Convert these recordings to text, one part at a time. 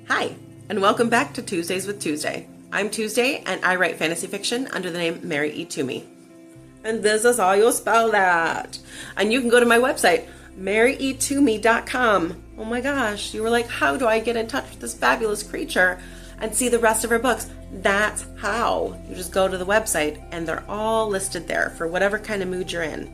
Hi, and welcome back to Tuesdays with Tuesday. I'm Tuesday, and I write fantasy fiction under the name Mary E. Twomey. And this is how you spell that. And you can go to my website, maryetwomey.com. Oh my gosh, you were like, how do I get in touch with this fabulous creature and see the rest of her books? That's how. You just go to the website, and they're all listed there for whatever kind of mood you're in.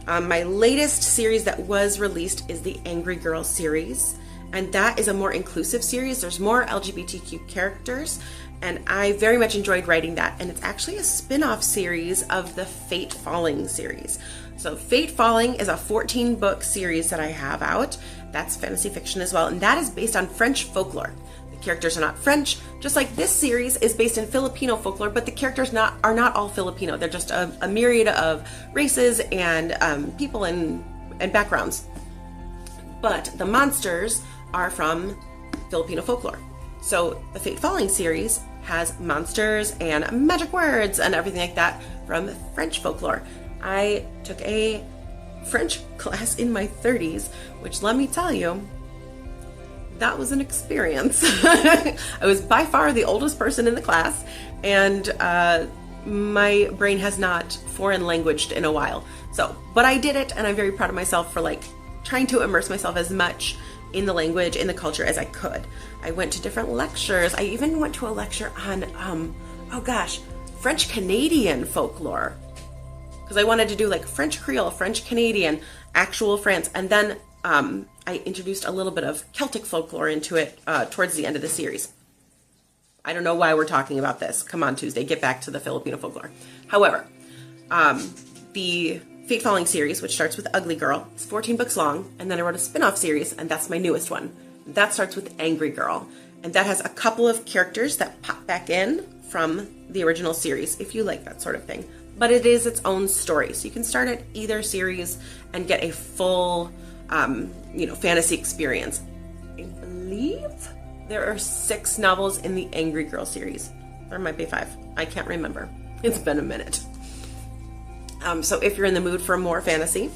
My latest series that was released is the Angry Girl series. And that is a more inclusive series. There's more LGBTQ characters, and I very much enjoyed writing that. And it's actually a spin-off series of the Fate Falling series. So Fate Falling is a 14-book series that I have out. That's fantasy fiction as well, and that is based on French folklore. The characters are not French, just like this series is based in Filipino folklore, but the characters are not all Filipino. They're just a myriad of races and people and backgrounds. But the monsters are from Filipino folklore. So the Fate Falling series has monsters and magic words and everything like that from French folklore. I took a French class in my 30s, which let me tell you, that was an experience. I was by far the oldest person in the class, and my brain has not foreign languaged in a while. But I did it, and I'm very proud of myself for trying to immerse myself as much in the language, in the culture as I could. I went to different lectures. I even went to a lecture on, French Canadian folklore. Because I wanted to do French Creole, French Canadian, actual France. And then I introduced a little bit of Celtic folklore into it towards the end of the series. I don't know why we're talking about this. Come on, Tuesday, get back to the Filipino folklore. However, the Fate Falling series, which starts with Ugly Girl, is 14 books long, and then I wrote a spin-off series, and that's my newest one. That starts with Angry Girl, and that has a couple of characters that pop back in from the original series, if you like that sort of thing. But it is its own story, so you can start at either series and get a full, fantasy experience. I believe there are 6 novels in the Angry Girl series. There might be 5. I can't remember. It's been a minute. So if you're in the mood for more fantasy,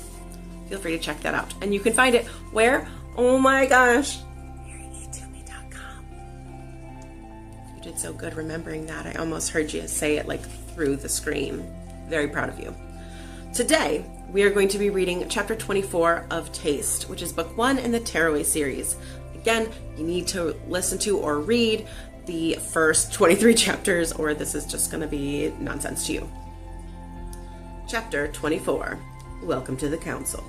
feel free to check that out. And you can find it where? Oh my gosh, maryetwomey.com. You did so good remembering that. I almost heard you say it through the screen. Very proud of you. Today, we are going to be reading chapter 24 of Taste, which is book 1 in the Tearaway series. Again, you need to listen to or read the first 23 chapters, or this is just going to be nonsense to you. Chapter 24. Welcome to the Council.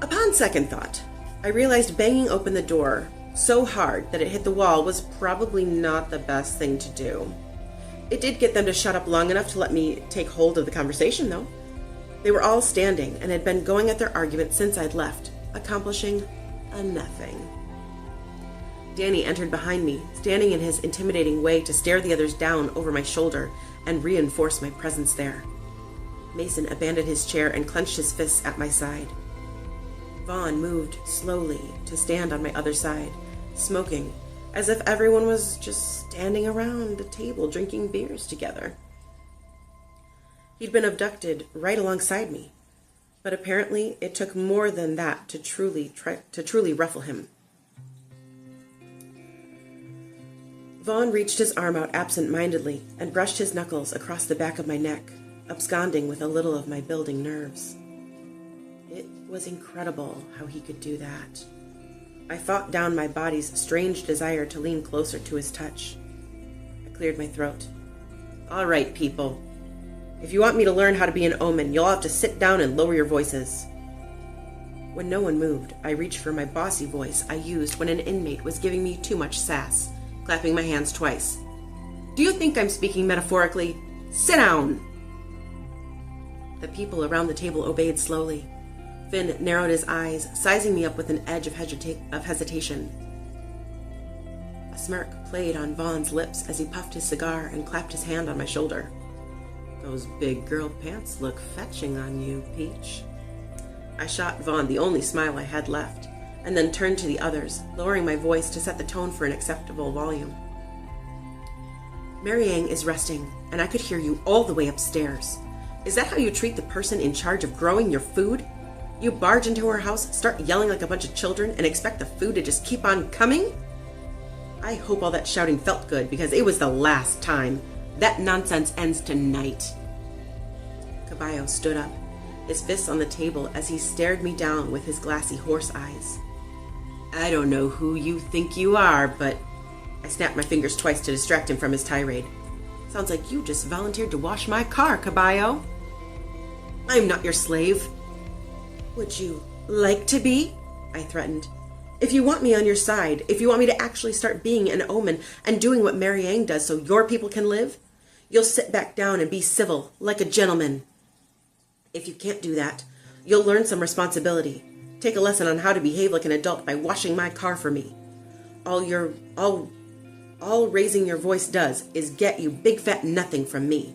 Upon second thought, I realized banging open the door so hard that it hit the wall was probably not the best thing to do. It did get them to shut up long enough to let me take hold of the conversation, though. They were all standing and had been going at their argument since I'd left, accomplishing a nothing. Danny entered behind me, standing in his intimidating way to stare the others down over my shoulder and reinforce my presence there. Mason abandoned his chair and clenched his fists at my side. Vaughn moved slowly to stand on my other side, smoking, as if everyone was just standing around the table drinking beers together. He'd been abducted right alongside me, but apparently it took more than that to truly ruffle him. Vaughn reached his arm out absent-mindedly and brushed his knuckles across the back of my neck, absconding with a little of my building nerves. It was incredible how he could do that. I fought down my body's strange desire to lean closer to his touch. I cleared my throat. All right, people. If you want me to learn how to be an omen, you'll have to sit down and lower your voices. When no one moved, I reached for my bossy voice I used when an inmate was giving me too much sass, clapping my hands twice. Do you think I'm speaking metaphorically? Sit down! The people around the table obeyed slowly. Finn narrowed his eyes, sizing me up with an edge of hesitation. A smirk played on Vaughn's lips as he puffed his cigar and clapped his hand on my shoulder. Those big girl pants look fetching on you, Peach. I shot Vaughn the only smile I had left, and then turned to the others, lowering my voice to set the tone for an acceptable volume. Mariang is resting, and I could hear you all the way upstairs. Is that how you treat the person in charge of growing your food? You barge into her house, start yelling like a bunch of children, and expect the food to just keep on coming? I hope all that shouting felt good, because it was the last time. That nonsense ends tonight. Caballo stood up, his fists on the table as he stared me down with his glassy horse eyes. I don't know who you think you are, but... I snapped my fingers twice to distract him from his tirade. Sounds like you just volunteered to wash my car, Caballo. I'm not your slave. Would you like to be? I threatened. If you want me on your side, if you want me to actually start being an omen and doing what Mary Yang does so your people can live, you'll sit back down and be civil, like a gentleman. If you can't do that, you'll learn some responsibility. Take a lesson on how to behave like an adult by washing my car for me. All raising your voice does is get you big fat nothing from me.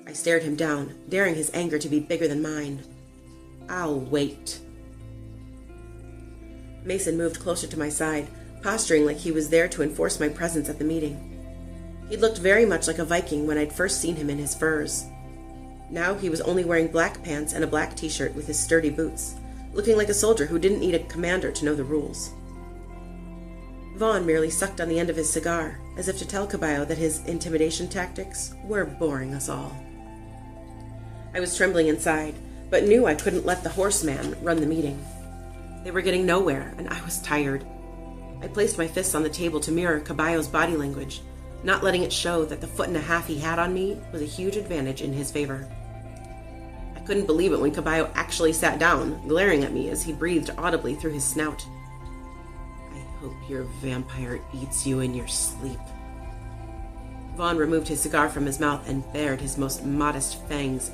I stared him down, daring his anger to be bigger than mine. I'll wait. Mason moved closer to my side, posturing like he was there to enforce my presence at the meeting. He looked very much like a Viking when I'd first seen him in his furs. Now he was only wearing black pants and a black t-shirt with his sturdy boots, looking like a soldier who didn't need a commander to know the rules. Vaughn merely sucked on the end of his cigar, as if to tell Caballo that his intimidation tactics were boring us all. I was trembling inside, but knew I couldn't let the horseman run the meeting. They were getting nowhere, and I was tired. I placed my fists on the table to mirror Caballo's body language, not letting it show that the 1.5 feet he had on me was a huge advantage in his favor. I couldn't believe it when Caballo actually sat down, glaring at me as he breathed audibly through his snout. I hope your vampire eats you in your sleep. Vaughn removed his cigar from his mouth and bared his most modest fangs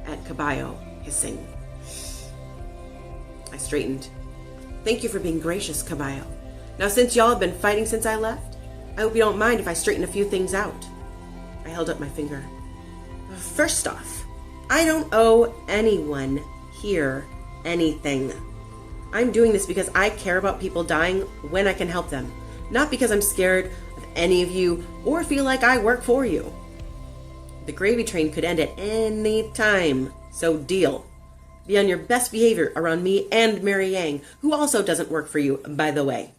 at Caballo, hissing. I straightened. Thank you for being gracious, Caballo. Now, since y'all have been fighting since I left, I hope you don't mind if I straighten a few things out. I held up my finger. First off, I don't owe anyone here anything. I'm doing this because I care about people dying when I can help them, not because I'm scared of any of you or feel like I work for you. The gravy train could end at any time, so deal. Be on your best behavior around me and Mary Yang, who also doesn't work for you, by the way.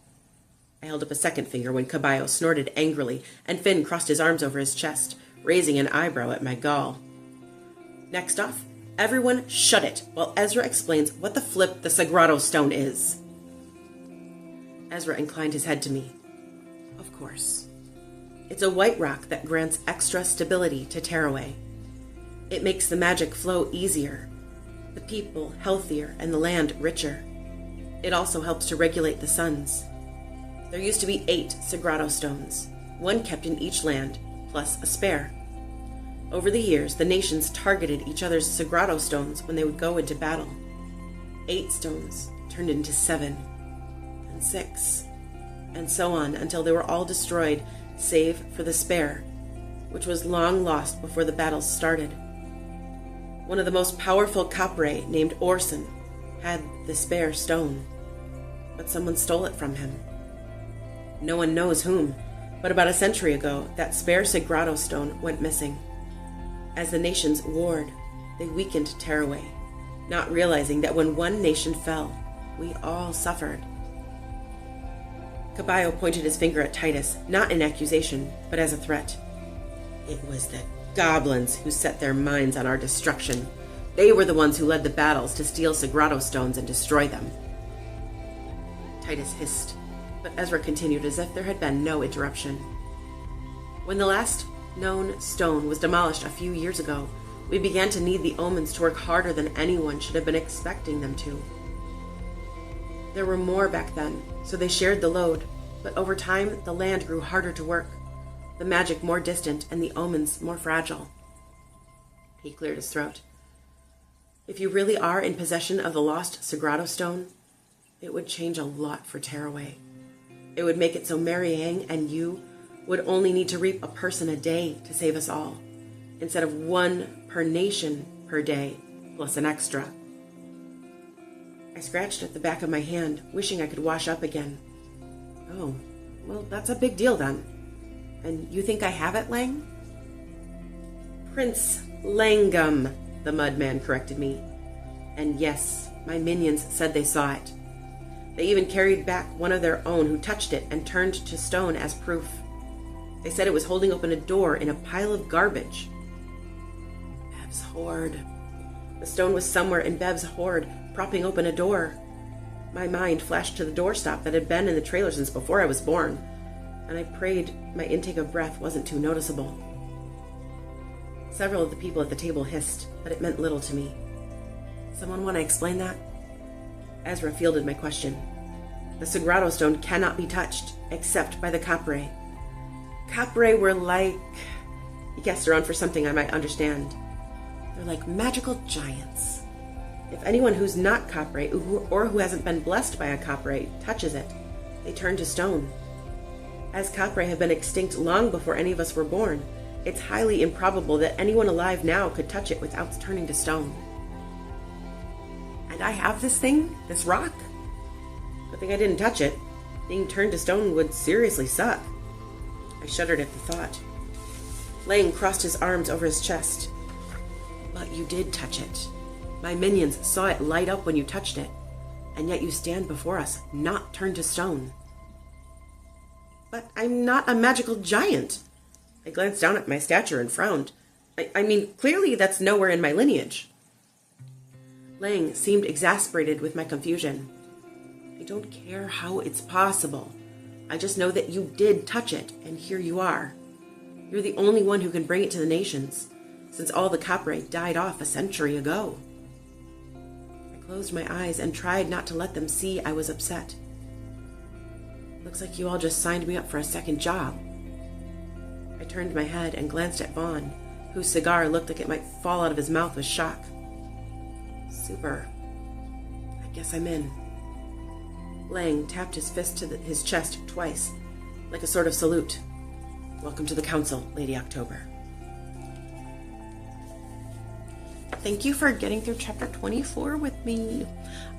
I held up a second finger when Caballo snorted angrily, and Finn crossed his arms over his chest, raising an eyebrow at my gall. Next off, everyone shut it while Ezra explains what the flip the Sagrado Stone is. Ezra inclined his head to me. Of course. It's a white rock that grants extra stability to Tearaway. It makes the magic flow easier, the people healthier, and the land richer. It also helps to regulate the suns. There used to be 8 Sagrado Stones, 1 kept in each land, plus a spare. Over the years, the nations targeted each other's Sagrado Stones when they would go into battle. 8 stones turned into 7, and 6, and so on until they were all destroyed, save for the spare, which was long lost before the battles started. One of the most powerful Capre, named Orson, had the spare stone, but someone stole it from him. No one knows whom, but about a century ago, that spare Sagrado Stone went missing. As the nations warred, they weakened Tearaway, not realizing that when one nation fell, we all suffered. Caballo pointed his finger at Titus, not in accusation, but as a threat. It was the goblins who set their minds on our destruction. They were the ones who led the battles to steal Sagrado Stones and destroy them. Titus hissed, but Ezra continued as if there had been no interruption. When the last known stone was demolished a few years ago, we began to need the omens to work harder than anyone should have been expecting them to. There were more back then, so they shared the load, but over time the land grew harder to work, the magic more distant and the omens more fragile. He cleared his throat. If you really are in possession of the lost Sagrado Stone, it would change a lot for Tearaway. It would make it so Mary Yang and you would only need to reap a person a day to save us all, instead of 1 per nation per day, plus an extra. I scratched at the back of my hand, wishing I could wash up again. Oh, well, that's a big deal then. And you think I have it, Lang? Prince Langum, the Mudman corrected me. And yes, my minions said they saw it. They even carried back one of their own who touched it and turned to stone as proof. They said it was holding open a door in a pile of garbage. Bev's hoard. The stone was somewhere in Bev's hoard, propping open a door. My mind flashed to the doorstop that had been in the trailer since before I was born, and I prayed my intake of breath wasn't too noticeable. Several of the people at the table hissed, but it meant little to me. Someone want to explain that? Ezra fielded my question. The Sagrado Stone cannot be touched, except by the Capre. Capre were like... He cast around for something I might understand. They're like magical giants. If anyone who's not Capre, or who hasn't been blessed by a Capre, touches it, they turn to stone. As Capre have been extinct long before any of us were born, it's highly improbable that anyone alive now could touch it without turning to stone. And I have this thing? This rock? Good thing I didn't touch it. Being turned to stone would seriously suck. I shuddered at the thought. Lang crossed his arms over his chest. But you did touch it. My minions saw it light up when you touched it, and yet you stand before us, not turned to stone. But I'm not a magical giant. I glanced down at my stature and frowned. I mean, clearly that's nowhere in my lineage. Lang seemed exasperated with my confusion. I don't care how it's possible. I just know that you did touch it, and here you are. You're the only one who can bring it to the nations, since all the Capre died off a century ago. I closed my eyes and tried not to let them see I was upset. Looks like you all just signed me up for a second job. I turned my head and glanced at Vaughn, whose cigar looked like it might fall out of his mouth with shock. Super. I guess I'm in. Lang tapped his fist to his chest twice, like a sort of salute. Welcome to the council, Lady October. Thank you for getting through chapter 24 with me.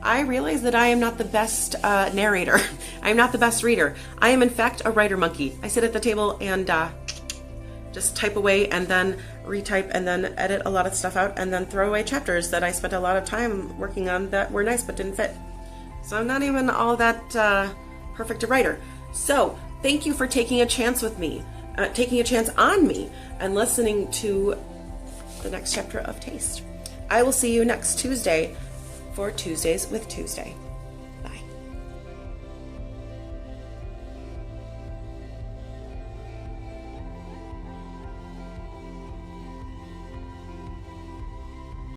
I realize that I am not the best narrator. I am not the best reader. I am, in fact, a writer monkey. I sit at the table and just type away and then retype and then edit a lot of stuff out and then throw away chapters that I spent a lot of time working on that were nice but didn't fit. So I'm not even all that perfect a writer. So thank you for taking a chance with me, taking a chance on me, and listening to the next chapter of Taste. I will see you next Tuesday for Tuesdays with Tuesday.